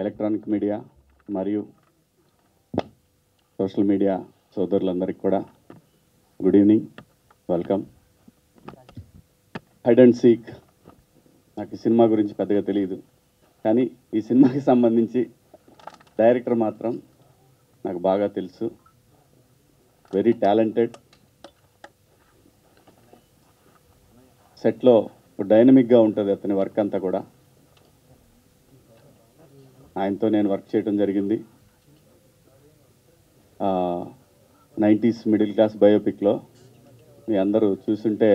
Electronic media మరియు social media సోదరులందరికీ కూడా good evening, welcome. Hide and seek నాకు ఈ సినిమా గురించి పెద్దగా తెలియదు, కానీ ఈ సినిమాకి సంబంధించి డైరెక్టర్ మాత్రం నాకు బాగా తెలుసు. వెరీ టాలెంటెడ్, సెట్లో డైనమిక్గా ఉంటుంది అతని వర్క్ అంతా కూడా. ఆయనతో నేను వర్క్ చేయడం జరిగింది 90s మిడిల్ క్లాస్ బయోపిక్లో. మీ అందరూ చూసుంటే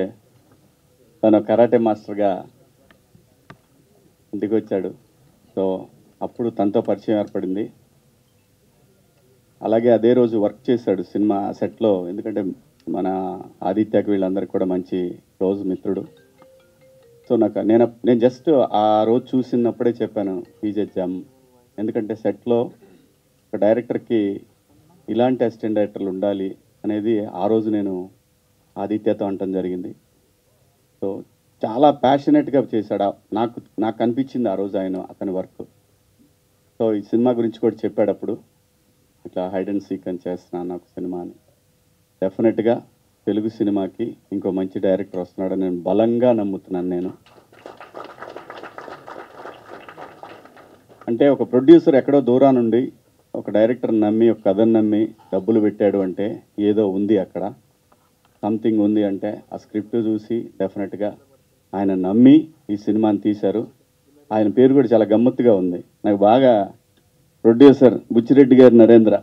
తను కరాటే మాస్టర్గా ఇంటికి వచ్చాడు. సో అప్పుడు తనతో పరిచయం ఏర్పడింది. అలాగే అదే రోజు వర్క్ చేశాడు సినిమా సెట్లో, ఎందుకంటే మన ఆదిత్యకి వీళ్ళందరికీ కూడా మంచి క్లోజ్ మిత్రుడు. సో నేను జస్ట్ ఆ రోజు చూసినప్పుడే చెప్పాను ఈజ్ ఎ జమ్. ఎందుకంటే సెట్లో ఒక డైరెక్టర్కి ఇలాంటి అసిస్టెంట్ డైరెక్టర్లు ఉండాలి అనేది ఆ రోజు నేను ఆదిత్యతో అనటం జరిగింది. సో చాలా ప్యాషనెట్గా చేశాడు. నాకు అనిపించింది ఆ రోజు అతని వర్క్. సో ఈ సినిమా గురించి కూడా చెప్పాడప్పుడు, ఇట్లా హైడ్ అండ్ సీక్ అని చేస్తున్నాను నాకు సినిమా అని. డెఫినెట్గా తెలుగు సినిమాకి ఇంకో మంచి డైరెక్టర్ వస్తున్నాడని నేను బలంగా నమ్ముతున్నాను. నేను అంటే ఒక ప్రొడ్యూసర్ ఎక్కడో దూరం నుండి ఒక డైరెక్టర్ నమ్మి, ఒక కథను నమ్మి డబ్బులు పెట్టాడు అంటే ఏదో ఉంది అక్కడ, సంథింగ్ ఉంది. అంటే ఆ స్క్రిప్ట్ చూసి డెఫినెట్గా ఆయన నమ్మి ఈ సినిమాని తీశారు. ఆయన పేరు కూడా చాలా గమ్మత్తుగా ఉంది. నాకు బాగా ప్రొడ్యూసర్ బుచ్చిరెడ్డి గారు నరేంద్ర.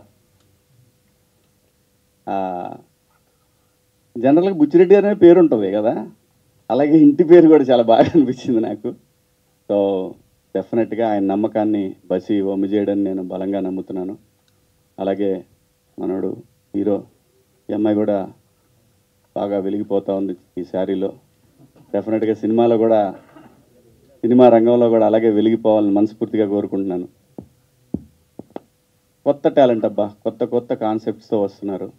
జనరల్గా బుచ్చిరెడ్డి గారు అనే పేరు ఉంటుంది కదా, అలాగే ఇంటి పేరు కూడా చాలా బాగా అనిపించింది నాకు. సో డెఫినెట్గా ఆయన నమ్మకాన్ని బసి వమ్ము చేయడని నేను బలంగా నమ్ముతున్నాను. అలాగే మనోడు హీరో, ఈ అమ్మాయి కూడా బాగా వెలిగిపోతూ ఉంది ఈ శారీలో. డెఫినెట్గా సినిమా రంగంలో కూడా అలాగే వెలిగిపోవాలని మనస్ఫూర్తిగా కోరుకుంటున్నాను. కొత్త టాలెంట్ అబ్బా, కొత్త కాన్సెప్ట్స్తో వస్తున్నారు.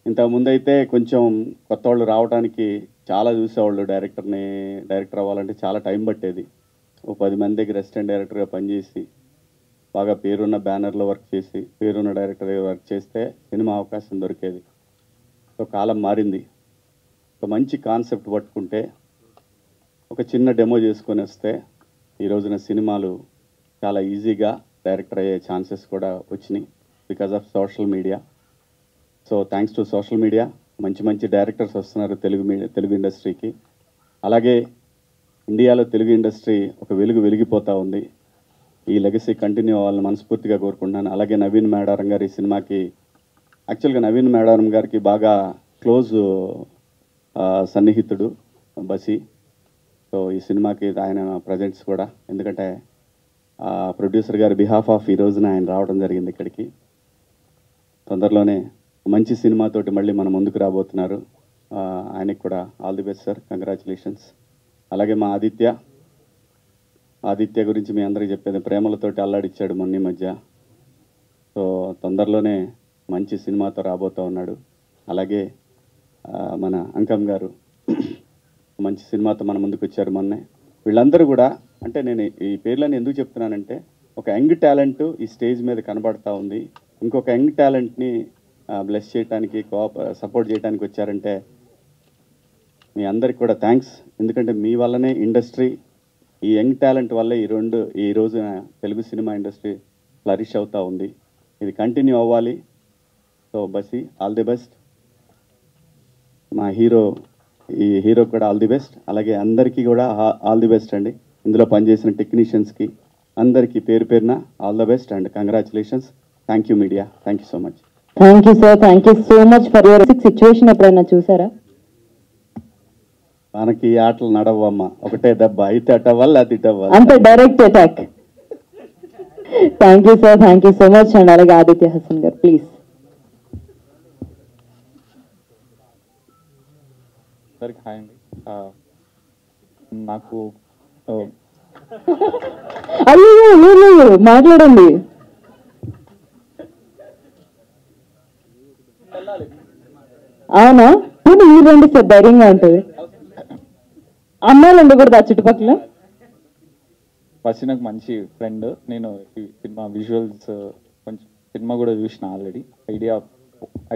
ఇంతకుముందు అయితే కొంచెం కొత్త వాళ్ళు రావడానికి చాలా చూసేవాళ్ళు. డైరెక్టర్ అవ్వాలంటే చాలా టైం పట్టేది. ఓ 10 మంది దగ్గర అసిస్టెంట్ డైరెక్టర్గా పనిచేసి బాగా పేరున్న బ్యానర్లో వర్క్ చేసి పేరున్న డైరెక్టర్గా వర్క్ చేస్తే సినిమా అవకాశం దొరికేది. సో కాలం మారింది. ఒక మంచి కాన్సెప్ట్ పట్టుకుంటే, ఒక చిన్న డెమో చేసుకొని వస్తే ఈ రోజున సినిమాలు చాలా ఈజీగా డైరెక్టర్ అయ్యే ఛాన్సెస్ కూడా వచ్చినాయి because of social media. So thanks to social media మంచి డైరెక్టర్స్ వస్తున్నారు తెలుగు ఇండస్ట్రీకి. అలాగే ఇండియాలో తెలుగు ఇండస్ట్రీ ఒక వెలిగిపోతూ ఉంది. ఈ లెగసీ కంటిన్యూ అవ్వాలని మనస్ఫూర్తిగా కోరుకుంటున్నాను. అలాగే నవీన్ మేడారం గారి సినిమాకి, యాక్చువల్గా నవీన్ మేడారం గారికి బాగా క్లోజ్ సన్నిహితుడు బసి. సో ఈ సినిమాకి ఆయన ప్రజెంట్స్ కూడా, ఎందుకంటే ప్రొడ్యూసర్ గారి బిహాఫ్ ఆఫ్ ఈ రోజున ఆయన రావడం జరిగింది ఇక్కడికి. తొందరలోనే మంచి సినిమాతోటి మళ్ళీ మన ముందుకు రాబోతున్నారు. ఆయనకి కూడా all the best sir, congratulations. అలాగే మా ఆదిత్య గురించి మీ అందరికీ చెప్పేది, ప్రేమలతోటి అల్లాడిచ్చాడు మొన్న మధ్య. సో తొందరలోనే మంచి సినిమాతో రాబోతూ ఉన్నాడు. అలాగే మన అంకమ్ గారు మంచి సినిమాతో మన ముందుకు వచ్చారు మొన్నే. వీళ్ళందరూ కూడా, అంటే నేను ఈ పేర్లను ఎందుకు చెప్తున్నానంటే, ఒక యంగ్ టాలెంట్ ఈ స్టేజ్ మీద కనబడతా ఉంది. ఇంకొక యంగ్ టాలెంట్ని బ్లెస్ చేయడానికి, సపోర్ట్ చేయడానికి వచ్చారంటే మీ అందరికి కూడా థ్యాంక్స్. ఎందుకంటే మీ వల్లనే ఇండస్ట్రీ, ఈ యంగ్ టాలెంట్ వల్లే ఈ రోజున తెలుగు సినిమా ఇండస్ట్రీ ఫ్లరిష్ అవుతూ ఉంది. ఇది కంటిన్యూ అవ్వాలి. So Bassi all the best. మా ఈ హీరో కూడా ఆల్ ది బెస్ట్. అలాగే అందరికీ కూడా ఆల్ ది బెస్ట్ అండి. ఇందులో పనిచేసిన టెక్నీషియన్స్కి అందరికీ పేరున all the best and congratulations. Thank you media, thank you so much. Thank you sir, thank you so much for your situation. ఎప్పుడైనా చూసారా? మనకి ఆటలు నడవమ్మా, ఒకటే దెబ్బ, అయితే అటవ్వాలి అది ఇటవ్వాలి, అంతే direct attack. Thank you sir, thank you so much. And అలాగే ఆదిత్య హసన్ గారు ప్లీజ్. అందరికి హాయ్ అండి. నాకు అయ్యో మాట్లాడండి. అవునా? ఈ రండి సార్, ధైర్యంగా ఉంటుంది. అమ్మాయిలు ఉండకూడదు ఆ చుట్టుపక్కల? ఫస్ట్ నాకు మంచి ఫ్రెండ్. నేను ఈ సినిమా విజువల్స్ కొంచెం సినిమా కూడా చూసిన ఆల్రెడీ.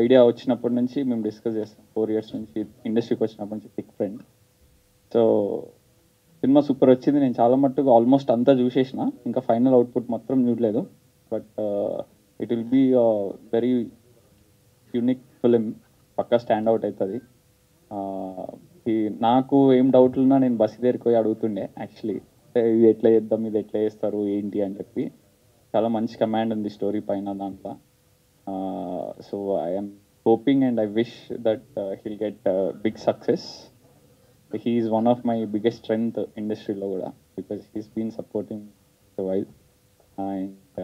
ఐడియా వచ్చినప్పటి నుంచి మేము డిస్కస్ చేస్తాం. 4 years నుంచి ఇండస్ట్రీకి వచ్చినప్పటి నుంచి thick friend. So cinema super వచ్చింది. నేను చాలా మట్టుకు ఆల్మోస్ట్ అంతా చూసేసిన, ఇంకా ఫైనల్ అవుట్పుట్ మొత్తం చూడలేదు. But it will be very unique film, పక్కా స్టాండ్ అవుట్ అవుతుంది. నాకు ఏం డౌట్లు ఉన్నా నేను బస్సు దగ్గరికి పోయి అడుగుతుండే యాక్చువల్లీ, ఇది ఎట్లా చేద్దాం, ఇది ఎట్లా చేస్తారు ఏంటి అని చెప్పి. చాలా మంచి కమాండ్ ఉంది స్టోరీ పైన దాంట్లో. So I'm hoping and I wish that he'll get big success. He is one of my biggest strength ఇండస్ట్రీలో కూడా, because he's been supporting while. And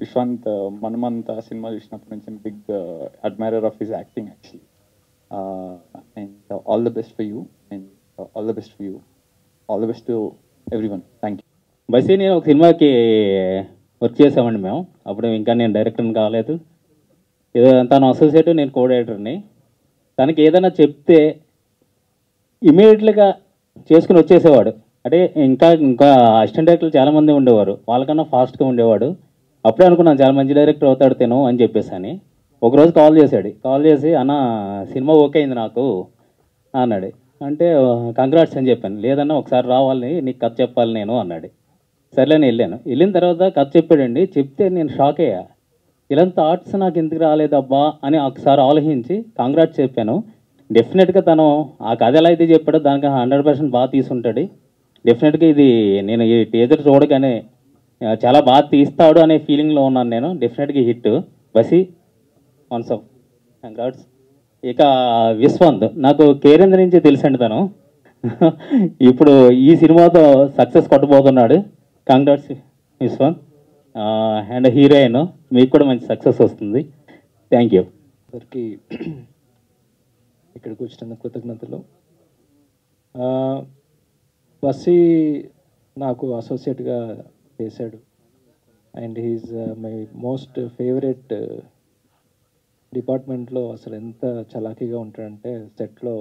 Vishwant మనమంతా సినిమా చూసినప్పటి నుంచి big admirer of his acting actually. And all the best for you, and all the best for you, all the best to everyone. Thank you. బస్సీ నేను ఒక సినిమాకి work చేసామండి మేము. అప్పుడు ఇంకా నేను డైరెక్టర్ని కాలేదు. ఏదో తను అసోసియేట్, నేను కో డైరెక్టర్ని. తనకి ఏదైనా చెప్తే ఇమీడియట్గా చేసుకుని వచ్చేసేవాడు. అంటే ఇంకా అసిస్టెంట్ డైరెక్టర్లు చాలామంది ఉండేవారు, వాళ్ళకన్నా ఫాస్ట్గా ఉండేవాడు. అప్పుడే అనుకున్నాను చాలా మంచి డైరెక్టర్ అవుతాడు తను అని చెప్పేసి అని. ఒకరోజు కాల్ చేసి అన్న సినిమా ఓకే అయింది నాకు అన్నాడు. అంటే కంగ్రాట్స్ అని చెప్పాను. లేదన్నా ఒకసారి రావాలి, నీకు కథ చెప్పాలి నేను అన్నాడు. సర్లేని వెళ్ళిన తర్వాత కథ చెప్పాడండి. చెప్తే నేను షాక్ అయ్యా. ఇలాంటి థాట్స్ నాకు ఎందుకు రాలేదబ్బా అని ఒకసారి ఆలోచించి కాంగ్రాట్స్ చెప్పాను. డెఫినెట్గా తను ఆ కథ ఎలా అయితే చెప్పాడో దానికి 100% బాగా తీసుంటాడు. డెఫినెట్గా ఇది నేను ఈ టీజర్ చూడగానే చాలా బాగా తీస్తాడు అనే ఫీలింగ్లో ఉన్నాను నేను. డెఫినెట్గా హిట్ బసి వన్స్ ఆఫ్ కంగ్రాట్స్. ఇక విశ్వంత్ నాకు కేరేంద్ర నుంచి తెలుసండి తను. ఇప్పుడు ఈ సినిమాతో సక్సెస్ కొట్టబోతున్నాడు. కంగ్రాట్స్ విశ్వంత్. అండ్ హీరోయిన్ మీకు కూడా మంచి సక్సెస్ వస్తుంది. Thank you. అందరికీ ఇక్కడికి వచ్చిన కృతజ్ఞతలు. బస్సీ నాకు అసోసియేట్గా చేశాడు. And he's my most favourite. డిపార్ట్మెంట్లో అసలు ఎంత చలాకీగా ఉంటాడంటే సెట్లో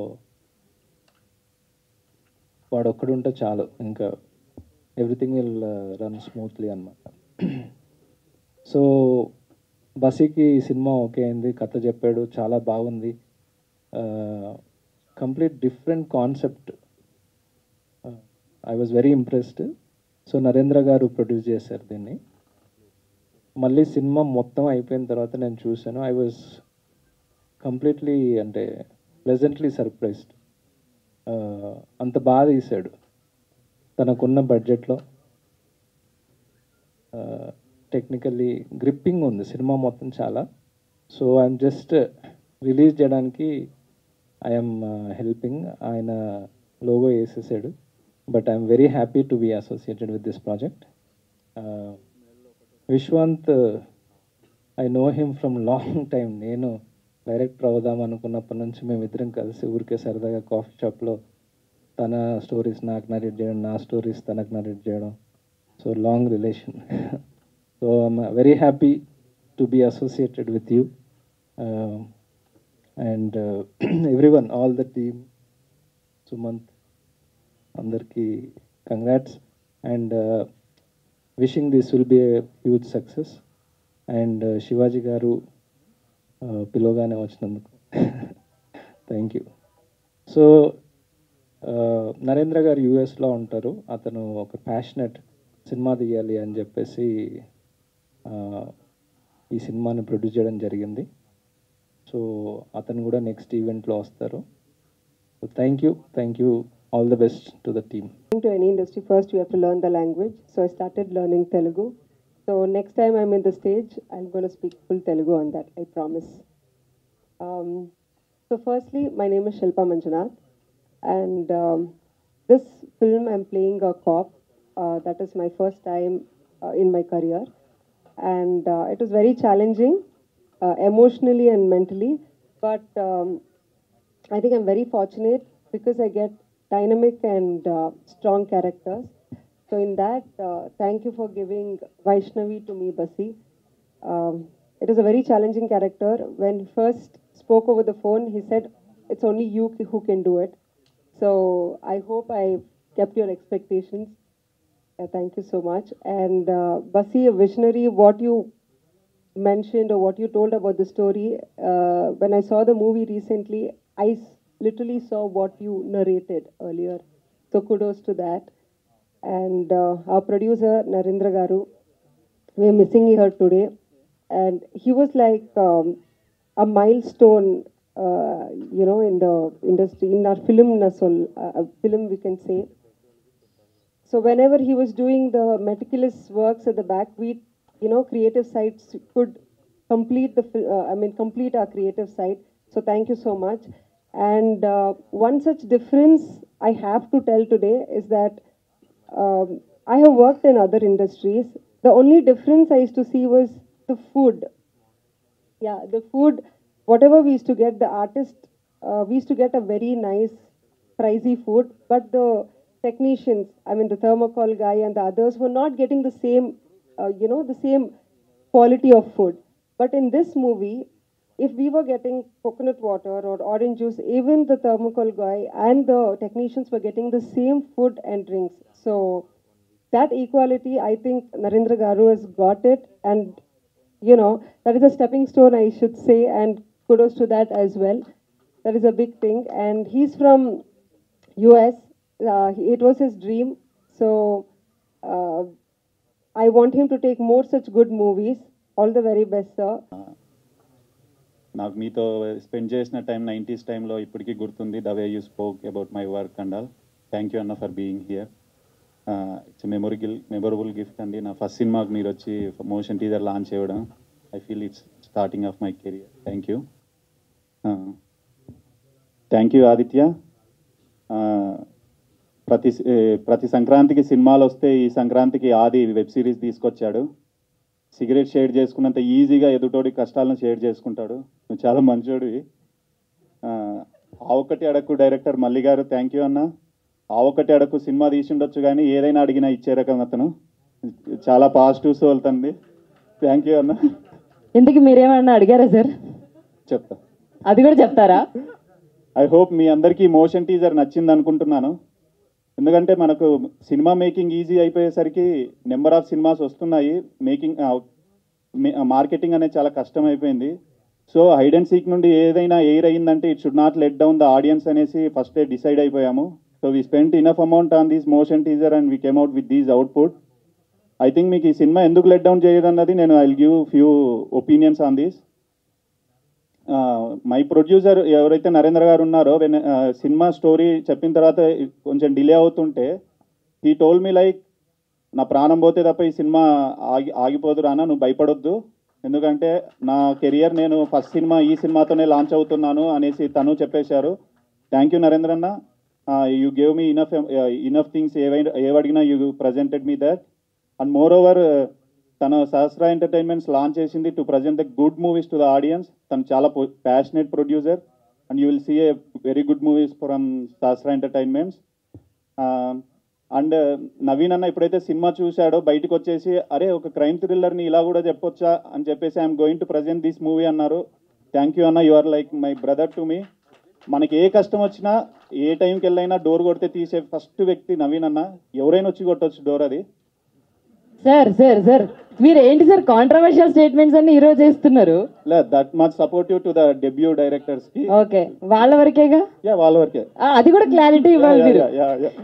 వాడు ఒక్కడుంటే చాలు, ఇంకా ఎవ్రీథింగ్ విల్ రన్ స్మూత్లీ అన్నమాట. సో బస్సీకి సినిమా ఓకే అయింది, కథ చెప్పాడు, చాలా బాగుంది. Complete different concept. I was very impressed. So Narendra గారు ప్రొడ్యూస్ చేశారు దీన్ని. మళ్ళీ సినిమా మొత్తం అయిపోయిన తర్వాత నేను చూశాను. ఐ వాజ్ కంప్లీట్లీ అంటే ప్లెజెంట్లీ సర్ప్రైజ్డ్. అంత బాగా తీశాడు తనకున్న బడ్జెట్లో. టెక్నికల్లీ గ్రిప్పింగ్ ఉంది సినిమా మొత్తం చాలా. సో ఐఎమ్ జస్ట్ రిలీజ్ చేయడానికి ఐఎమ్ హెల్పింగ్. ఆయన లోగో వేసేసాడు. But I'm very happy to be associated with this project. Vishwant, I know him from long time. నేను డైరెక్టర్ అవుదాం అనుకున్నప్పటి నుంచి మేమిద్దరం కలిసి ఊరికే సరదాగా కాఫీ షాప్లో తన స్టోరీస్ నాకు నరేట్ చేయడం, నా స్టోరీస్ తనకు నరేట్ చేయడం. So long relation. So I'm very happy to be associated with you and everyone, all the team, Sumanth, అందరికీ congrats and wishing this will be a huge success. And Shivaji garu పిలవగానే వచ్చినందుకు thank you. So Narendra గారు యూఎస్లో ఉంటారు. అతను ఒక passionate cinema తీయాలి అని చెప్పేసి ఈ సినిమాని ప్రొడ్యూస్ చేయడం జరిగింది. సో అతను కూడా నెక్స్ట్ ఈవెంట్లో వస్తారు. So thank you. All the best to the team. To any industry, first you have to learn the language. So I started learning Telugu. So next time I'm in the stage, I'm going to speak full Telugu on that, I promise. So firstly, my name is Shilpa Manjunath. And this film I'm playing a cop. That is my first time in my career. And it was very challenging, emotionally and mentally. But I think I'm very fortunate because I get dynamic and strong characters. So in that, thank you for giving Vaishnavi to me, Basi. It is a very challenging character. When he first spoke over the phone, he said, it's only you who can do it. So I hope I kept your expectations. Thank you so much. And Basi, a visionary, what you mentioned or what you told about the story, when I saw the movie recently, literally saw what you narrated earlier. So kudos to that. And our producer, Narendra Garu, we're missing her today. And he was like a milestone, in the industry, in our film, film we can say. So whenever he was doing the meticulous works at the back, we, creative sides could complete complete our creative side. So thank you so much. And one such difference I have to tell today is that I have worked in other industries. The only difference I used to see was the food. Yeah, the food, whatever we used to get, the artist, we used to get a very nice, pricey food, but the technicians, the thermocol guy and the others were not getting the same, the same quality of food. But in this movie, if we were getting coconut water or orange juice, even the thermocol guy and the technicians were getting the same food and drinks. So that equality, I think Narendra Garu has got it, and that is a stepping stone, I should say, and kudos to that as well. That is a big thing. And he's from US. It was his dream. So I want him to take more such good movies. All the very best, sir. నాకు మీతో spend చేసిన time 90s టైంలో ఇప్పటికీ గుర్తుంది. The way you spoke about my work and all. Thank you అన్న for being here. It's memorable gift అండి. నా first సినిమాకి మీరు వచ్చి మోషన్ టీజర్ లాంచ్ చేయడం, I feel it's starting of my career. Thank you. Thank you Aditya. ప్రతి సంక్రాంతికి సినిమాలు వస్తే ఈ సంక్రాంతికి ఆది వెబ్ సిరీస్ తీసుకొచ్చాడు. సిగరెట్ షేర్ చేసుకున్నంత ఈజీగా ఎదుటోడి కష్టాలను షేర్ చేసుకుంటాడు. నువ్వు చాలా మంచోడివి. ఆ ఒక్కటి అడక్కు డైరెక్టర్ మల్లి గారు, థ్యాంక్ యూ అన్న. ఆ ఒక్కటి అడక్కు సినిమా తీసిండొచ్చు కానీ ఏదైనా అడిగినా ఇచ్చే రకం అతను. చాలా పాజిటివ్ సోల్ తంది. థ్యాంక్ యూ అన్న. ఎందుకు మీరేమన్నా అడిగారా సార్? చెప్తా, అది కూడా చెప్తారా? ఐ హోప్ మీ అందరికీ మోషన్ టీజర్ నచ్చింది అనుకుంటున్నాను. ఎందుకంటే మనకు సినిమా మేకింగ్ ఈజీ అయిపోయేసరికి నెంబర్ ఆఫ్ సినిమాస్ వస్తున్నాయి. మార్కెటింగ్ అనేది చాలా కష్టం అయిపోయింది. సో హైడ్ అండ్ సీక్ నుండి ఏదైనా ఎయిర్ అయ్యిందంటే it should not let down the audience అనేసి ఫస్టే డిసైడ్ అయిపోయాము. So we spent enough amount on this motion teaser and we came out with these output. I think మీకు ఈ సినిమా ఎందుకు లెట్ డౌన్ చేయదన్నది నేను I will give few opinions on this. My producer ఎవరైతే నరేంద్ర గారు ఉన్నారో, సినిమా స్టోరీ చెప్పిన తర్వాత కొంచెం డిలే అవుతుంటే హీ టోల్ మీ లైక్, నా ప్రాణం పోతే తప్ప ఈ సినిమా ఆగిపోదు రానా, నువ్వు భయపడొద్దు, ఎందుకంటే నా కెరియర్ నేను ఫస్ట్ సినిమా ఈ సినిమాతోనే లాంచ్ అవుతున్నాను అనేసి తను చెప్పేశారు. థ్యాంక్ యూ నరేంద్ర అన్న. You gave me enough things, ఏవడిగినా you presented me that. And more over తను సహస్ర ఎంటర్టైన్మెంట్స్ లాంచ్ చేసింది to present the good movies to the audience. తను చాలా passionate producer and you will see a very good movies from Sahasra entertainments. And Naveen అన్న ఎప్పుడైతే cinema చూశాడో బయటకు వచ్చేసి, అరే ఒక క్రైమ్ థ్రిల్లర్ని ఇలా కూడా చెప్పొచ్చా అని చెప్పేసి I'm going to present this movie అన్నారు. థ్యాంక్ యూ అన్న, you are like my brother to me. మనకి ఏ కష్టం వచ్చినా ఏ టైంకి వెళ్ళైనా డోర్ కొడితే తీసే ఫస్ట్ వ్యక్తి నవీన్ అన్న. ఎవరైనా వచ్చి కొట్టవచ్చు డోర్. అది సార్ సార్ సార్ మీరు ఏంటి సార్ కాంట్రవర్షియల్ స్టేట్మెంట్స్ అన్ని ఈ రోజు చేస్తున్నారు? That much supportive to the debut directors కి. ఓకే, వాళ్ళ వరకేగా? యా, వాళ్ళ వరకే. అది కూడా క్లారిటీ ఇవ్వాలి మీరు.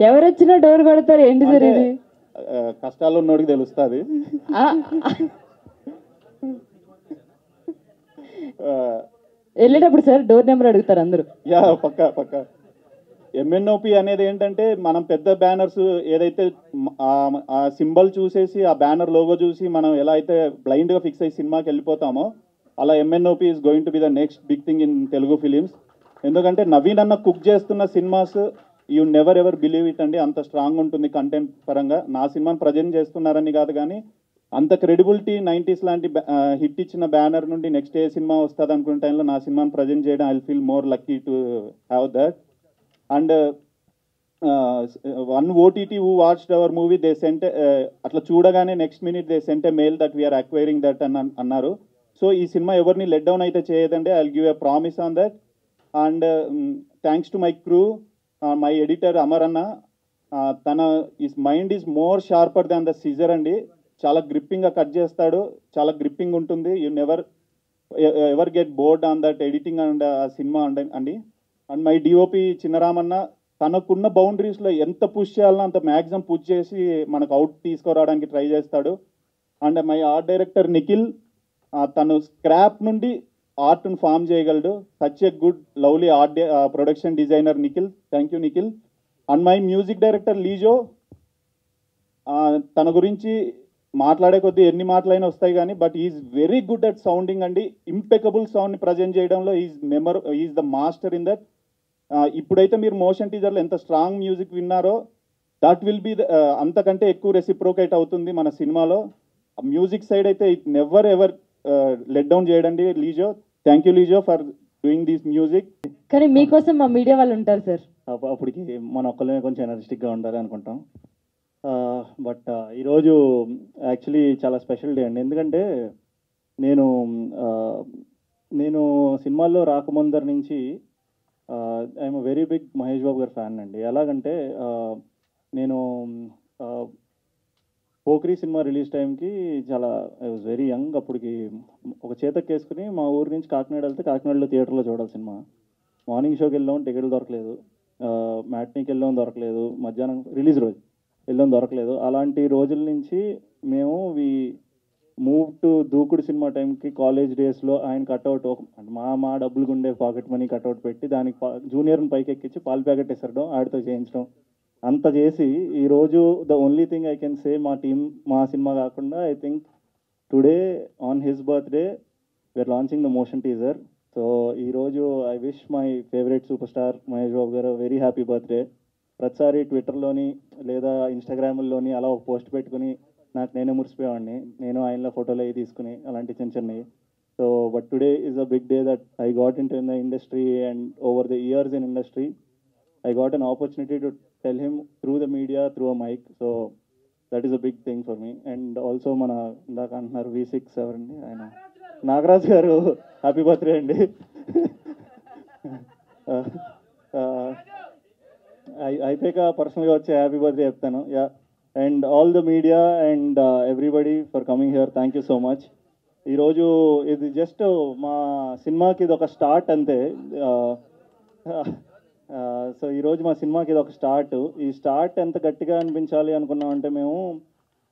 ఎవరు వచ్చినా డోర్ కొడతారు ఏంటి సార్ ఇది? కష్టాలు ఉన్నోడికి తెలుస్తుంది. వెళ్ళేటప్పుడు సార్ డోర్ నెంబర్ అడుగుతారు అందరూ. యా, పక్కా పక్కా. ఎంఎన్ఓపి అనేది ఏంటంటే మనం పెద్ద బ్యానర్స్ ఏదైతే ఆ సింబల్ చూసేసి ఆ బ్యానర్ లోగో చూసి మనం ఎలా అయితే బ్లైండ్గా ఫిక్స్ అయ్యి సినిమాకి వెళ్ళిపోతామో, అలా MNOP is going to be the next big thing in Telugu films. ఎందుకంటే నవీన్ అన్న కుక్ చేస్తున్న cinemas you never ever believe it అండి. అంత స్ట్రాంగ్ ఉంటుంది కంటెంట్ పరంగా. నా సినిమాని ప్రజెంట్ చేస్తున్నారని కాదు కానీ అంత క్రెడిబిలిటీ 90s లాంటి హిట్ ఇచ్చిన బ్యానర్ నుండి నెక్స్ట్ ఏ సినిమా వస్తుంది అనుకునే టైంలో నా సినిమాని ప్రజెంట్ చేయడం I feel more lucky to have that. And one OTT who watched our movie they sent, అట్లా చూడగానే next minute they sent a mail that we're acquiring that అని అన్నారు. సో ఈ సినిమా ఎవరిని లెట్ డౌన్ అయితే చేయదండి. I will give a promise on that. And thanks to my crew, my editor Amar అన్న. తన mind is more sharper than the scissor అండి. చాలా గ్రిప్పింగ్గా కట్ చేస్తాడు, చాలా గ్రిప్పింగ్ ఉంటుంది. You ever get bored on that editing and ఆ సినిమా అండి. అండ్ మై డిఓపి చిన్నరామన్న తనకున్న బౌండరీస్లో ఎంత పుష్ చేయాలనో అంత మ్యాక్సిమం పుష్ చేసి మనకు అవుట్ తీసుకురావడానికి ట్రై చేస్తాడు. And my art director Nikhil, తను స్క్రాప్ నుండి ఆర్ట్ను ఫామ్ చేయగలడు. Such a good lovely art production designer Nikhil. Thank you Nikhil. And my music director Lijo, తన గురించి మాట్లాడే కొద్దీ ఎన్ని మాటలైనా వస్తాయి కానీ but is very good at sounding అండి. ఇంపెకబుల్ సౌండ్ని ప్రజెంట్ చేయడంలో is the master in that. ఇప్పుడైతే మీరు మోషన్ టీజర్లో ఎంత స్ట్రాంగ్ మ్యూజిక్ విన్నారో దట్ విల్ బి అంతకంటే ఎక్కువ రెసిప్రోకేట్ అవుతుంది మన సినిమాలో. మ్యూజిక్ సైడ్ అయితే it never ever let down చేయడండి Lijo. Thank you Lijo for doing this music. కానీ మీకోసం మా మీడియా వాళ్ళు ఉంటారు సార్. అప్పటికి మన ఒక్కళ్ళమే కొంచెం ఎనర్జెటిక్గా ఉండాలి అనుకుంటాం. బట్ ఈరోజు యాక్చువల్లీ చాలా స్పెషల్ డే అండి. ఎందుకంటే నేను సినిమాల్లో రాకముందరి నుంచి I'm very big Mahesh Babu గారి ఫ్యాన్ అండి. ఎలాగంటే నేను పోక్రీ సినిమా రిలీజ్ టైంకి చాలా ఐ వాజ్ వెరీ యంగ్. అప్పటికి ఒక చేతక్కేసుకుని మా ఊరి నుంచి కాకినాడ వెళ్తే కాకినాడలో థియేటర్లో చూడాలి సినిమా. మార్నింగ్ షోకి వెళ్ళాం, టికెట్లు దొరకలేదు. మ్యాట్నీకి వెళ్ళాం, దొరకలేదు. మధ్యాహ్నం రిలీజ్ రోజు వెళ్ళాం, దొరకలేదు. అలాంటి రోజుల నుంచి మేము మూవ్ టు దూకుడు సినిమా టైంకి కాలేజ్ డేస్లో ఆయన కట్అవుట్ మా డబ్బులు గుండే పాకెట్ మనీ కట్అవుట్ పెట్టి దానికి జూనియర్ని పైకి ఎక్కించి పాలు ప్యాకెట్ ఇసరడం, ఆడితో చేయించడం అంత చేసి ఈరోజు the only thing I can say మా సినిమా కాకుండా I think today on his birthday we're launching the motion teaser. So ఈరోజు I wish my favourite super star Mahesh Babu garu very happy birthday. ప్రతిసారి ట్విట్టర్లోని లేదా ఇన్స్టాగ్రామ్లోని అలా ఒక పోస్ట్ పెట్టుకుని నాకు నేనే మురిసిపోయేవాడిని. నేను ఆయనలో ఫోటోలు అవి తీసుకుని అలాంటి చిన్నవి. So but today is a big day that I got in to in the industry and over the years in industry I got an opportunity to tell him through the media, through a mic. So that is a big thing for me. And also mana indaka antunaru V6 evarandi ayana Nagaraj garu happy birthday andi. I pick a personally vache happy birthday cheptanu. Yeah, and all the media and everybody for coming here, thank you so much. ఈ రోజు ఇది just మా సినిమాకి ఇది ఒక start అంతే. So ఈరోజు మా సినిమాకి ఇది ఒక స్టార్ట్. ఈ స్టార్ట్ ఎంత గట్టిగా అనిపించాలి అనుకున్నామంటే మేము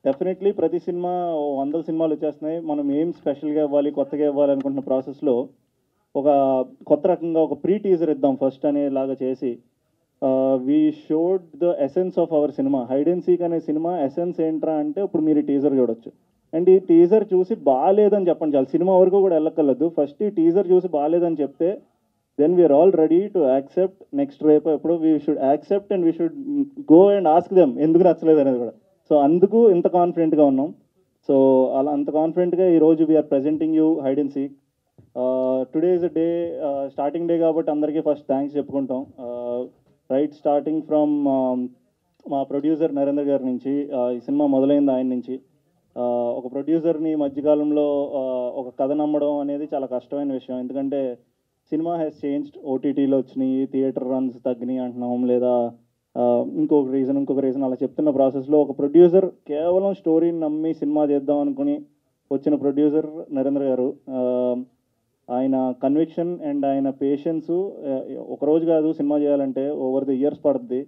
డెఫినెట్లీ ప్రతి సినిమా 100 సినిమాలు వచ్చేస్తున్నాయి. మనం ఏం స్పెషల్గా ఇవ్వాలి, కొత్తగా ఇవ్వాలి అనుకుంటున్న ప్రాసెస్లో ఒక కొత్త రకంగా ఒక ప్రీ టీజర్ ఇద్దాం ఫస్ట్ అనేలాగా చేసి we showed the essence of our cinema. Hide and seek అనే సినిమా ఎసెన్స్ ఏంట్రా అంటే ఇప్పుడు మీరు టీజర్ చూడొచ్చు. అండ్ ఈ టీజర్ చూసి బాగాలేదని చెప్పండి చాలు, సినిమా వరకు కూడా వెళ్ళక్కర్లేదు. ఫస్ట్ ఈ టీజర్ చూసి బాగాలేదని చెప్తే then we are all ready to accept next రేపు ఎప్పుడు we should accept and we should go and ask them ఎందుకు నచ్చలేదు అనేది కూడా. సో అందుకు ఇంత కాన్ఫిడెంట్గా ఉన్నాం. సో అలా అంత కాన్ఫిడెంట్గా ఈరోజు we're presenting you hide and seek. Today is a day, starting day కాబట్టి అందరికీ ఫస్ట్ థ్యాంక్స్ చెప్పుకుంటాం. రైట్ స్టార్టింగ్ ఫ్రమ్ మా ప్రొడ్యూసర్ నరేంద్ర గారి నుంచి, ఈ సినిమా మొదలైంది ఆయన నుంచి. ఒక ప్రొడ్యూసర్ని మధ్యకాలంలో ఒక కథ నమ్మడం అనేది చాలా కష్టమైన విషయం. ఎందుకంటే సినిమా హ్యాస్ చేంజ్డ్, ఓటీటీలో వచ్చినాయి, థియేటర్ రన్స్ తగ్గినాయి అంటున్నాం, లేదా ఇంకొక రీజన్ అలా చెప్తున్న ప్రాసెస్లో ఒక ప్రొడ్యూసర్ కేవలం స్టోరీని నమ్మి సినిమా చేద్దాం అనుకుని వచ్చిన ప్రొడ్యూసర్ నరేంద్ర గారు. ఆయన కన్విక్షన్ అండ్ ఆయన పేషెన్సు ఒకరోజు కాదు సినిమా చేయాలంటే ఓవర్ ది ఇయర్స్ పడుతుంది.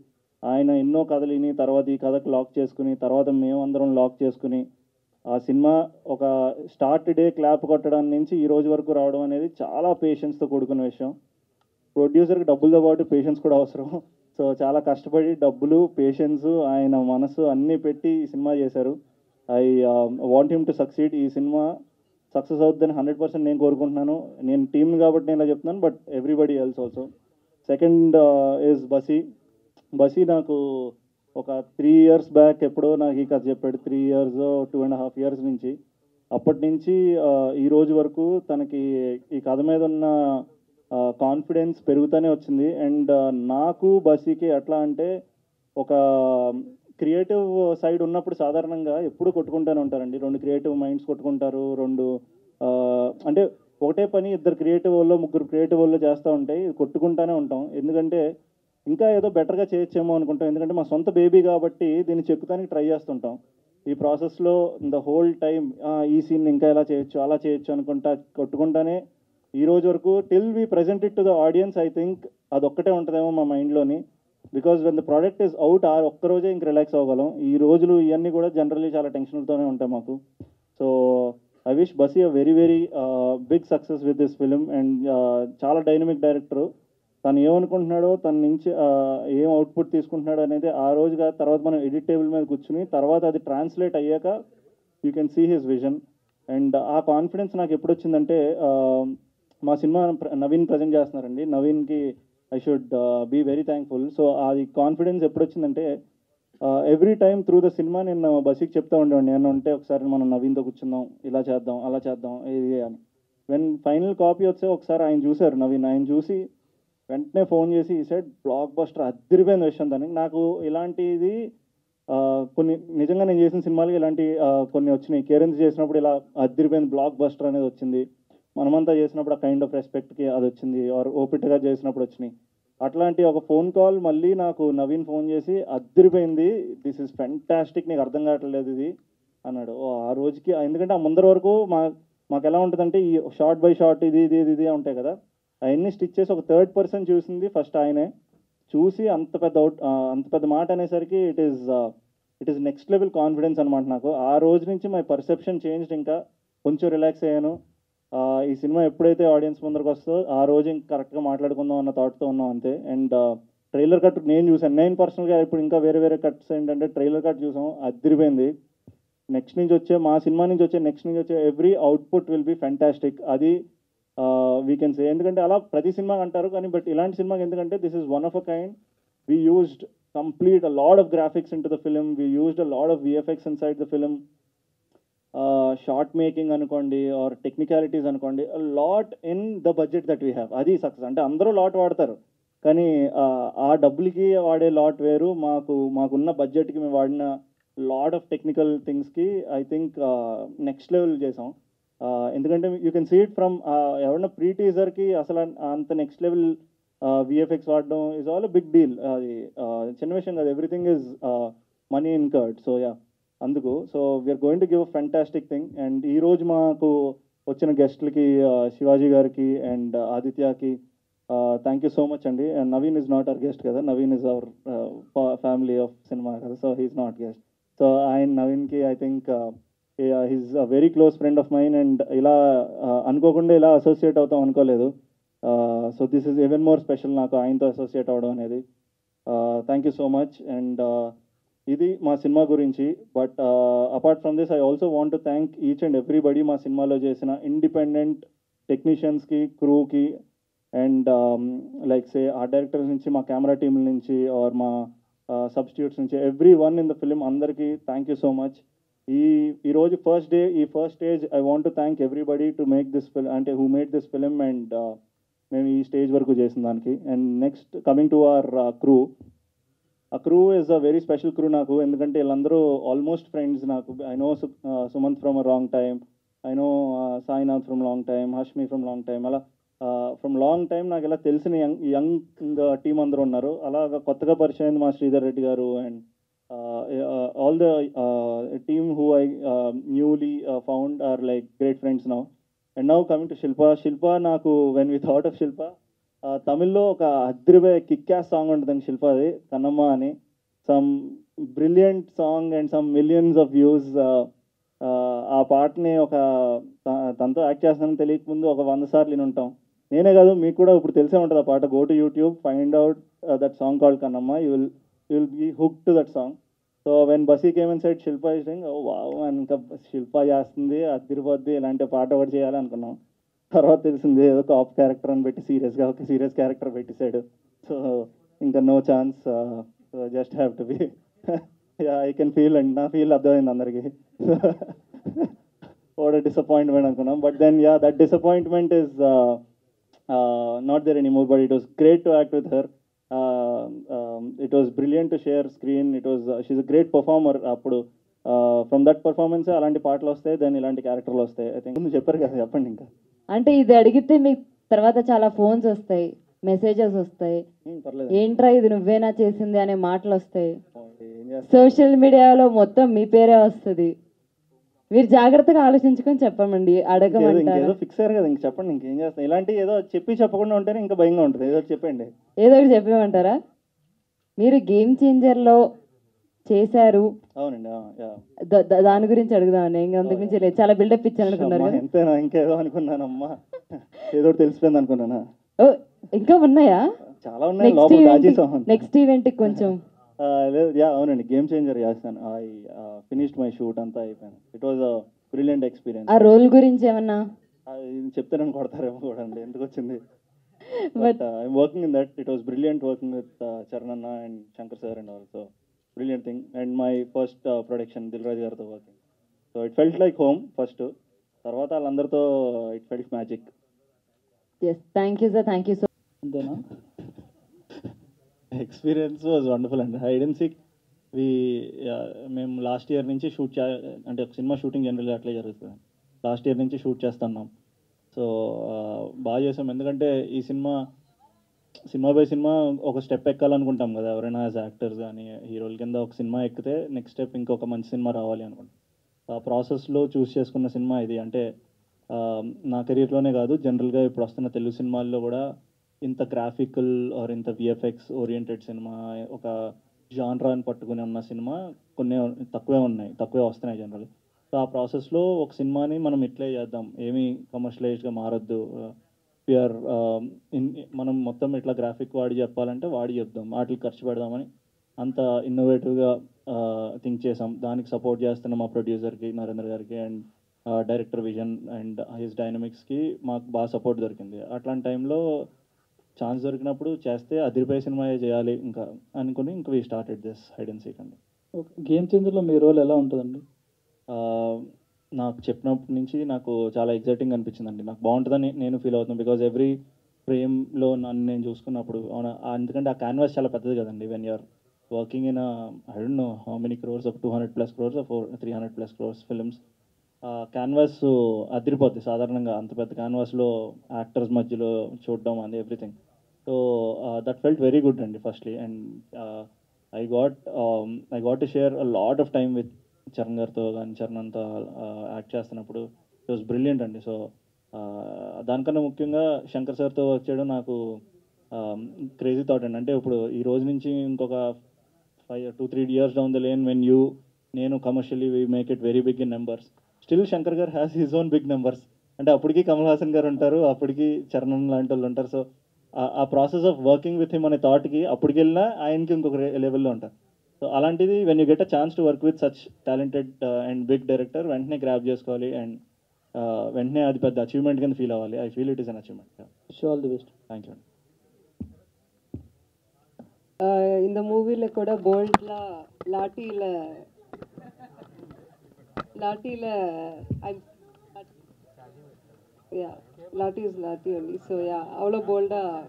ఆయన ఎన్నో కథలు విని తర్వాత ఈ కథకు లాక్ చేసుకుని తర్వాత మేమందరం లాక్ చేసుకుని ఆ సినిమా ఒక స్టార్ట్ డే క్లాప్ కొట్టడం నుంచి ఈ రోజు వరకు రావడం అనేది చాలా పేషెన్స్తో కూడుకున్న విషయం. ప్రొడ్యూసర్కి డబ్బులతో పాటు పేషెన్స్ కూడా అవసరం. సో చాలా కష్టపడి డబ్బులు, పేషెన్స్, ఆయన మనసు అన్నీ పెట్టి ఈ సినిమా చేశారు. I want him to succeed. ఈ సినిమా సక్సెస్ అవుతుందని 100% నేను కోరుకుంటున్నాను. నేను టీమ్ని కాబట్టి నేను ఇలా చెప్తున్నాను, but everybody else also. Second is Bassi నాకు ఒక 3 years బ్యాక్ ఎప్పుడో నాకు ఈ కథ చెప్పాడు. 3 years 2.5 years నుంచి, అప్పటి నుంచి ఈ రోజు వరకు తనకి ఈ కథ మీద ఉన్న కాన్ఫిడెన్స్ పెరుగుతూనే వచ్చింది. అండ్ నాకు బసీకి ఎట్లా అంటే ఒక క్రియేటివ్ సైడ్ ఉన్నప్పుడు సాధారణంగా ఎప్పుడు కొట్టుకుంటూనే ఉంటారండి. 2 క్రియేటివ్ మైండ్స్ కొట్టుకుంటారు. అంటే ఒకటే పని 2 క్రియేటివ్ వాళ్ళు 3 క్రియేటివ్ వాళ్ళు చేస్తూ ఉంటాయి, కొట్టుకుంటూనే ఉంటాం. ఎందుకంటే ఇంకా ఏదో బెటర్గా చేయొచ్చేమో అనుకుంటాం, ఎందుకంటే మా సొంత బేబీ కాబట్టి దీన్ని చెక్కుతానికి ట్రై చేస్తుంటాం. ఈ ప్రాసెస్లో ద హోల్ టైం ఈ సీన్ ఇంకా ఎలా చేయొచ్చు అలా చేయొచ్చు అనుకుంటా కొట్టుకుంటానే ఈ రోజు వరకు till we present it to the audience. I think అదొక్కటే ఉంటుందేమో మా మైండ్లోని, because when the product is out ఒక్కరోజే ఇంక రిలాక్స్ అవ్వగలం. ఈ రోజులు ఇవన్నీ కూడా జనరల్లీ చాలా టెన్షన్తోనే ఉంటాయి మాకు. So I wish Bassi a very very big success with this film. And చాలా డైనమిక్ డైరెక్టరు, తను ఏమనుకుంటున్నాడో తన నుంచి ఏం అవుట్పుట్ తీసుకుంటున్నాడో అనేది ఆ రోజుగా తర్వాత మనం ఎడిట్ టేబుల్ మీద కూర్చుని తర్వాత అది ట్రాన్స్లేట్ అయ్యాక you can see his vision. And ఆ కాన్ఫిడెన్స్ నాకు ఎప్పుడు వచ్చిందంటే మా సినిమా నవీన్ ప్రజెంట్ చేస్తున్నారండి, నవీన్కి I should be very thankful. So అది కాన్ఫిడెన్స్ ఎప్పుడు వచ్చిందంటే ఎవ్రీ టైమ్ త్రూ ద సినిమా నేను బస్సుకి చెప్తా ఉండేవాడిని, నేను ఉంటే ఒకసారి మనం నవీన్తో కూర్చుందాం, ఇలా చేద్దాం అలా చేద్దాం ఇది అని. వెన్ ఫైనల్ కాపీ వచ్చే ఒకసారి ఆయన చూశారు నవీన్, ఆయన చూసి వెంటనే ఫోన్ చేసి ఈ సైడ్ బ్లాక్ బస్టర్ అద్దరిపోయిన విషయం. దానికి నాకు ఇలాంటిది కొన్ని నిజంగా నేను చేసిన సినిమాలకి ఇలాంటి కొన్ని వచ్చినాయి. కేరెన్స్ చేసినప్పుడు ఇలా అద్దరిపోయిన బ్లాక్ బస్టర్ అనేది వచ్చింది, మనమంతా చేసినప్పుడు ఆ కైండ్ ఆఫ్ రెస్పెక్ట్కి అది వచ్చింది, ఆర్ ఓపిట్గా చేసినప్పుడు వచ్చినాయి. అట్లాంటి ఒక ఫోన్ కాల్ మళ్ళీ నాకు నవీన్ ఫోన్ చేసి అద్దరిపోయింది, దిస్ ఇస్ ఫెంటాస్టిక్, నీకు అర్థం కావట్లేదు ఇది అన్నాడు. ఆ రోజుకి ఎందుకంటే ఆ ముందర వరకు మాకు ఎలా ఉంటుందంటే ఈ షార్ట్ బై షార్ట్ ఇది ఇది ఇది ఇది ఉంటాయి కదా, అవన్నీ స్టిచ్ చేసి ఒక థర్డ్ పర్సన్ చూసింది ఫస్ట్ ఆయనే చూసి అంత పెద్ద మాట అనేసరికి it is next level confidence అనమాట నాకు. ఆ రోజు నుంచి మై పర్సెప్షన్ చేంజ్డ్, ఇంకా కొంచెం రిలాక్స్ అయ్యాను. ఈ సినిమా ఎప్పుడైతే ఆడియన్స్ ముందరకు వస్తుందో ఆ రోజు ఇంకా కరెక్ట్గా మాట్లాడుకుందాం అన్న థాట్తో ఉన్నాం అంతే. అండ్ ట్రైలర్ కట్ నేను చూసాను, నేను పర్సనల్గా ఇప్పుడు ఇంకా వేరే వేరే కట్స్ ఏంటంటే ట్రైలర్ కట్ చూసాం, అదిరిపోయింది. నెక్స్ట్ నుంచి వచ్చే మా సినిమా నుంచి వచ్చే నెక్స్ట్ నుంచి వచ్చే every output will be fantastic. అది వీ కెన్ సే, ఎందుకంటే అలా ప్రతి సినిమాకి అంటారు కానీ బట్ ఇలాంటి సినిమాకి ఎందుకంటే this is one of a kind. We used complete a lot of graphics in to the film, we used a lot of VFX in side the film, short making అనుకోండి ఆర్ టెక్నికాలిటీస్ అనుకోండి, lot in the budget that we have. అది success. అంటే అందరూ lot వాడతారు కానీ ఆ డబ్బులకి వాడే లాట్ వేరు, మాకున్న బడ్జెట్కి మేము వాడిన లాట్ ఆఫ్ టెక్నికల్ థింగ్స్కి ఐ థింక్ నెక్స్ట్ లెవెల్ చేసాం. ఎందుకంటే you can see it from ఎవరన్నా ప్రీ టీజర్కి అసలు అంత నెక్స్ట్ లెవెల్ విఎఫ్ఎక్స్ వాడడం ఈజ్ ఆల్ బిగ్ డీల్. అది చిన్న విషయం కాదు, everything is money incurred. So yeah అందుకు so we're going to give a fantastic thing. And ఈరోజు మాకు వచ్చిన గెస్ట్లకి శివాజీ గారికి అండ్ ఆదిత్యకి థ్యాంక్ యూ సో మచ్ అండి. And Naveen is not our guest కదా, Naveen is our family of సినిమా కదా, so he's not guest. So నవీన్కి I think he's a very close friend of mine. And ఇలా అనుకోకుండా ఇలా అసోసియేట్ అవుతాం అనుకోలేదు. So this is even more special నాకు ఆయనతో అసోసియేట్ అవ్వడం అనేది. Thank you so much. And ఇది మా సినిమా గురించి. But apart from this I also want to thank each and everybody మా సినిమాలో చేసిన ఇండిపెండెంట్ టెక్నీషియన్స్కి, క్రూకి and like say art directors నుంచి, మా కెమెరా టీమ్ నుంచి ఆర్ మా సబ్స్టిట్యూట్స్ నుంచి, every one in the film అందరికీ థ్యాంక్ యూ సో మచ్. ఈరోజు ఫస్ట్ డే, ఈ first stage I want to thank everybody to make this film, అంటే who made this film and మేము ఈ స్టేజ్ వరకు చేసిన దానికి. And next coming to our crew, ఆ crew is a very special crew నాకు, ఎందుకంటే వీళ్ళందరూ ఆల్మోస్ట్ ఫ్రెండ్స్ నాకు. I know Sumanth from a long time, I know Sainath from long time, Hashmi from long time, అలా ఫ్రమ్ లాంగ్ టైమ్ నాకు ఇలా తెలిసిన young team అందరూ ఉన్నారు. అలాగా కొత్తగా పరిచయం అయింది మా Sridhar Reddy garu and all the team who I newly found are like great friends now. And now coming to Shilpa నాకు when we thought of Shilpa, తమిళ్లో ఒక అద్రిపోయే కిక్యాస్ సాంగ్ ఉంటుందండి శిల్పది, కన్నమ్మ అని. Some brilliant song and some millions of views. ఆ పాటని తనతో యాక్ట్ చేస్తానని తెలియకముందు ఒక 100 సార్లు విని ఉంటాం. నేనే కాదు, మీకు కూడా ఇప్పుడు తెలిసే ఉంటుంది ఆ పాట. Go to YouTube, find out that song called Kannamma, you will be hook to that song. So when Bassi came and said Shilpa is doing, oh wow, ఇంకా శిల్ప చేస్తుంది అదిరిపోద్ది, ఇలాంటి పాట ఒకటి చేయాలి అనుకున్నాం. తర్వాత తెలిసింది ఏదో కాప్ క్యారెక్టర్ అని పెట్టి సీరియస్గా ఒక సీరియస్ క్యారెక్టర్ పెట్టేశాడు. సో ఇంకా no chance, just have to be. I can feel and నా ఫీల్ అర్థమైంది అందరికీ. వాట్ డిసప్పాయింట్మెంట్ అనుకున్నాం. But then yeah, that disappointment is not there anymore. But it was great to act with her. It was brilliant to share screen. It was she a great performer. అప్పుడు from that performance అలాంటి పాటలు వస్తాయి, then ఇలాంటి క్యారెక్టర్లు వస్తాయి. I think ముందు చెప్పారు కదా, చెప్పండి ఇంకా. అంటే ఇది అడిగితే మీకు తర్వాత చాలా ఫోన్స్ వస్తాయి, మెసేజెస్ వస్తాయి, పర్లేదు ఏంట్రా ఇది నువ్వేనా చేసింది అనే మాటలు వస్తాయి, ఏం చేస్తా సోషల్ మీడియాలో మొత్తం మీ పేరే వస్తుంది. మీరు జాగ్రత్తగా ఆలోచించుకొని చెప్పమండి, అడగమంటారా? ఇంకేదో ఫిక్స్ అయ్యారు కదా, ఇంక చెప్పండి ఇంకేం చేస్తాం. ఇలాంటి ఏదో చెప్పి చెప్పకుండా ఉంటేనే ఇంకా భయంగా ఉంటుంది. ఏదో చెప్పండి. ఏదో ఒకటి చెప్పేమంటారా? మీరు గేమ్ చేంజర్లో చేశారు, అవునండి. దాని గురించి అడుగుదామని. ఇంకా అంతకు మించి లేదు, చాలా బిల్డప్ ఇచ్చాను అనుకున్నారు కదా. ఎంతేనా, ఇంకేదో అనుకున్నానమ్మా, ఏదో తెలిసిపోయింది అనుకున్నానా. ఓ ఇంకా ఉన్నాయా? చాలా ఉన్నాయి, లోపల దాచేసాం. నెక్స్ట్ ఈవెంట్ కొంచెం లేదు, అవునండి, గేమ్ చేంజర్ చేస్తాను. ఐ ఫినిష్డ్ మై షూట్, అంతా అయిపోయాను. It was a brilliant experience. ఆ రోల్ గురించి ఏమన్నా చెప్తే నన్ను కొడతారేమో కూడా అండి, ఎందుకు వచ్చింది. But I'm working in that. It was brilliant working with Charan అన్న and Shankar sir and also brilliant thing. And my first production Dil Raju గారితో working. So it felt like home first, తర్వాత వాళ్ళందరితో it felt magic. Yes, thank you sir, thank you so. అంతేనా? Experience was wonderful అండి. Hide and seek మేము last year నుంచి అంటే cinema shooting జనరల్గా అట్లే జరుగుతుంది. లాస్ట్ ఇయర్ నుంచి షూట్ చేస్తున్నాం. సో బాగా చేసాం. ఎందుకంటే ఈ సినిమా బై సినిమా ఒక స్టెప్ ఎక్కాలనుకుంటాం కదా ఎవరైనా యాజ్ యాక్టర్స్ కానీ హీరోల కింద. ఒక సినిమా ఎక్కితే నెక్స్ట్ స్టెప్ ఇంకొక మంచి సినిమా రావాలి అనుకుంటాం. ఆ ప్రాసెస్లో చూస్ చేసుకున్న సినిమా ఇది. అంటే నా కెరీర్లోనే కాదు, జనరల్గా ఇప్పుడు వస్తున్న తెలుగు సినిమాల్లో కూడా ఇంత గ్రాఫికల్ ఆర్ ఇంత విఎఫ్ఎక్స్ ఓరియంటెడ్ సినిమా, ఒక జాన్రాని పట్టుకుని ఉన్న సినిమా తక్కువే వస్తున్నాయి జనరల్. సో ఆ ప్రాసెస్లో ఒక సినిమాని మనం ఇట్లే చేద్దాం, ఏమీ కమర్షియలైజ్గా మారొద్దు, ప్యూర్ మనం మొత్తం ఇట్లా గ్రాఫిక్ వాడి చెప్పాలంటే వాడి చెప్దాం, వాటికి ఖర్చు పెడదామని అంత ఇన్నోవేటివ్గా థింక్ చేసాం. దానికి సపోర్ట్ చేస్తున్న మా ప్రొడ్యూసర్కి నరేంద్ర గారికి and director vision and his డైనమిక్స్కి మాకు బాగా సపోర్ట్ దొరికింది. అట్లాంటి టైంలో ఛాన్స్ దొరికినప్పుడు చేస్తే అదిరిపోయే సినిమా చేయాలి ఇంకా అనుకుని ఇంకా we started this hide and seek అండి. గేమ్ చేంజర్లో మీ రోల్ ఎలా ఉంటుందండి? నాకు చెప్పినప్పటి నుంచి నాకు చాలా ఎగ్జైటింగ్ అనిపించిందండి. నాకు బాగుంటుందని నేను ఫీల్ అవుతున్నాను. బికాజ్ ఎవ్రీ ఫ్రేమ్లో నన్ను నేను చూసుకున్నప్పుడు ఎందుకంటే ఆ క్యాన్వాస్ చాలా పెద్దది కదండి. When you're working in I don't know how many crores, ఒక 200+ crores, 300+ crores ఫిల్మ్స్. క్యాన్వాస్ అదిరిపోద్ది సాధారణంగా. అంత పెద్ద క్యాన్వాస్లో యాక్టర్స్ మధ్యలో చూడడం and everything. So that felt very good అండి firstly. And I got to share a lot of time with Charan గారితో కానీ. చరణ్ అంతా యాక్ట్ చేస్తున్నప్పుడు ఇట్ వాస్ బ్రిలియంట్ అండి. సో దానికన్నా ముఖ్యంగా శంకర్ సార్తో వర్క్ చేయడం నాకు క్రేజీ థాట్ అండి. అంటే ఇప్పుడు ఈ రోజు నుంచి ఇంకొక 2-3 years down the lane when నేను commercially we make it very big in numbers, still Shankar garu has his own big numbers. అంటే అప్పటికి కమల్ హాసన్ గారు ఉంటారు, అప్పటికి చరణ్ లాంటి వాళ్ళు ఉంటారు. సో ఆ process of working with him అనే థాట్కి అప్పటికి వెళ్ళినా ఆయనకి ఇంకొక లెవెల్లో ఉంటారు. సో అలాంటిది when you get a chance to work with such talented and big director, వెంటనే గ్రాప్ చేసుకోవాలి అండ్ వెంటనే అది పెద్ద అచీవ్మెంట్ కింద ఫీల్ అవ్వాలి. I feel it is an achievement. Wish all the best. Thank you అండి. இந்த மூவியில் கூட போல்ட்லாம் லாட்டியில் Laththi is Laththi only. So அவ்வளோ போல்டாக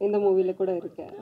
இந்த மூவியில் கூட இருக்கேன்.